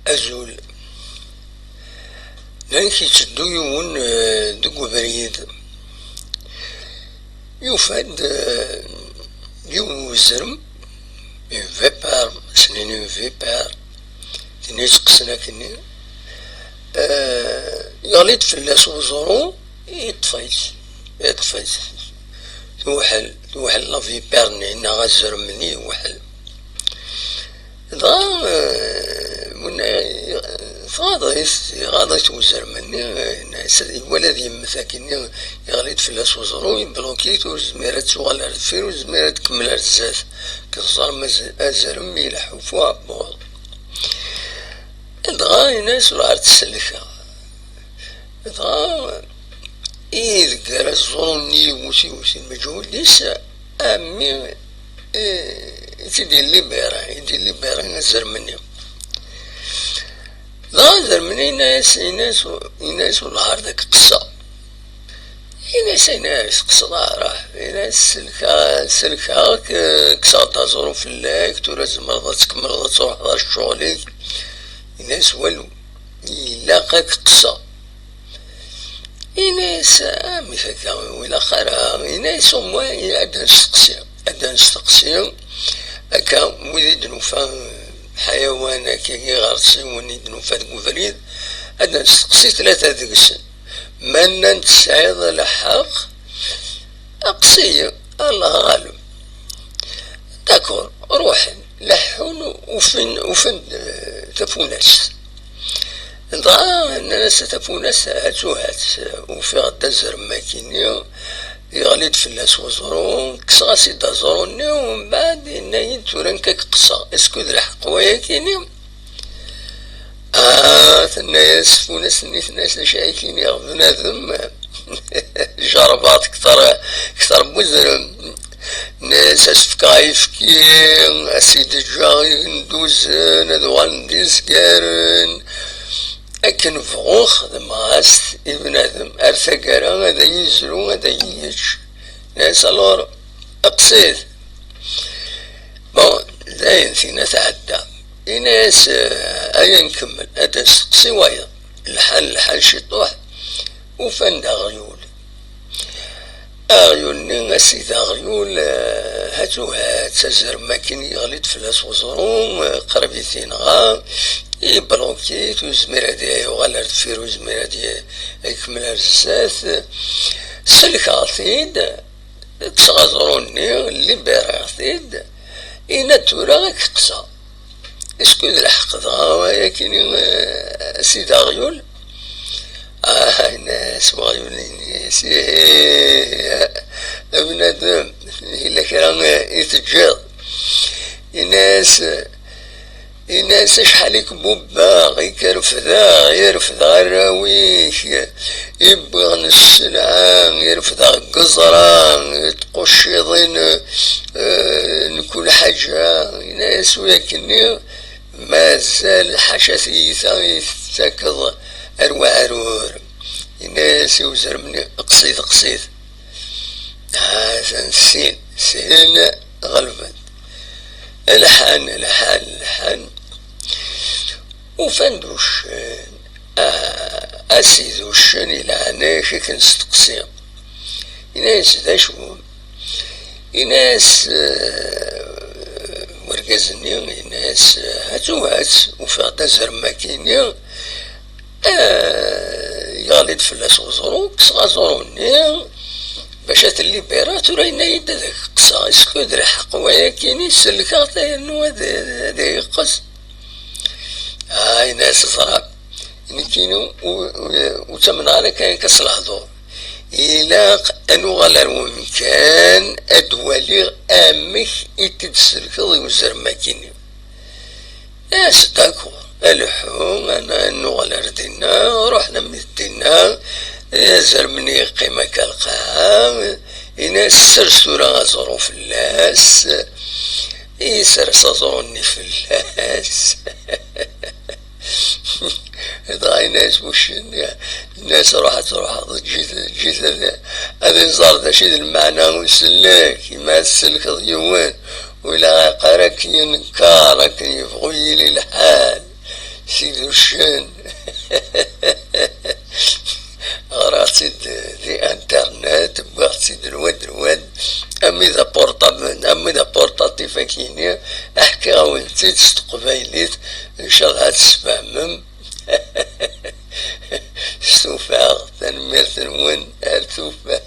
أزول لانكي تدو يون دقو بريد يوفاد يون وزرم فيبار سنين فيبار تنيس قسنا كني يغليد فلاس وزرو يطفيت توحل لا فيبار نينا غزر مني وحل من غاضي توزر مني الولد يمثاكني يغليد فلاس وزرو يبلوكيت وزميرات تغال على الفير وزميرات تكمل على الزات كتصار أزر ميلح وفوا بوض دغا ناس ولا تسلكها دغا إذا الظني وسي المجهول ليس أمي تدي اللي بيرا نزر مني نزر مني ناس والنهار ذاك قصة ناس قصة راه ناس سلكها كسا تزورو في اللاك تورز مرضى تكمل تروح على الشغل ناس والو يلاقاك قصة ناس مفكا ولا خرا ناس هما عندها نستقسي هكا ويد نوفا حيوان كي غارسي ونيد نوفا دكو فريد عندها نستقسي ثلاثة دقسن مانا نتسعيد الحق أقصي الله غالب داكور روح لحون وفن تفوناس الناس تفوناس هاتوهات وفي غدا زر ماكيني يغليد فلاس وزرون كسغا سيدا زروني ومن بعد نايد توران كاك قصا اسكو ذرح قوايا كيني الناس فوناس ناس شايكين يا بنادم جربات كثر بوزر ناس اسفكايف كي اسيد الجاي ندوزن ادوان ديز كارن اكن فغوخ دماس ابن ادم ارثقرا هذا يزرو هذا ييش ناس الور اقصيد بون زين فينا تعدى ناس ايا نكمل ادس سوايا الحل شطوح وفند غيول نسيت غيول هاتوها تزر ماكين يغليد فلاس وزرون قربيتين غا يبلوكيت وزمير هادي وغالا الفير وزمير هادي يكمل الزات سلك عطيد كسغا زروني اللي بير عطيد إنا تورا غاك قصا اسكو الحق ضغا كاين سيد غيول ناس وغيول ناس بنادم إلا كان يتجاض الناس شحال يكبوبا يرفض الراويش يبغى السلعة يرفض القزران تقشيضين كل حاجة ناس ولكن مازال حشاثيثا يتاكد أروع الناس يوزر مني قصيد هذا سين غلبت الحان وفندوش أسيدوش إلى عناش كنستقسي ناس داشو ناس ورقزني ناس هاتوهات وفي غدا زر ماكيني يغليد فلاس وزرو كسغا زروني باش اللي بيرات ورينا يد ذاك قصا اسكو درح قوايا كاين يسلكا تاينو هذا يقص ناس صراب كاينو وتمنع على كاين كسر الحضور إلا أنو غالا الممكن أدوالي أمك يتدسلك ويوزر ماكيني داكو الحوم أنا أنو غالا ردينا رحنا مدينا زرمني قيمة كالقام إناس سرسورة غزرو في اللاس يسرس زروني في اللاس هذا ناس مش الناس راحت جيت هذا نزار ذا شيد المعنى وسلاك ما السلك ضيوان ولا قارك ينكارك يبغي لي الحال سيدي الشان غراتي دي انترنت بغاتي الواد امي ذا بورطابل امي ذا بورطاتيف كينيا احكي غاونتي تستقبايليت ان شاء الله تسفهمم ستوفاغ تنمير تنون ارتوفا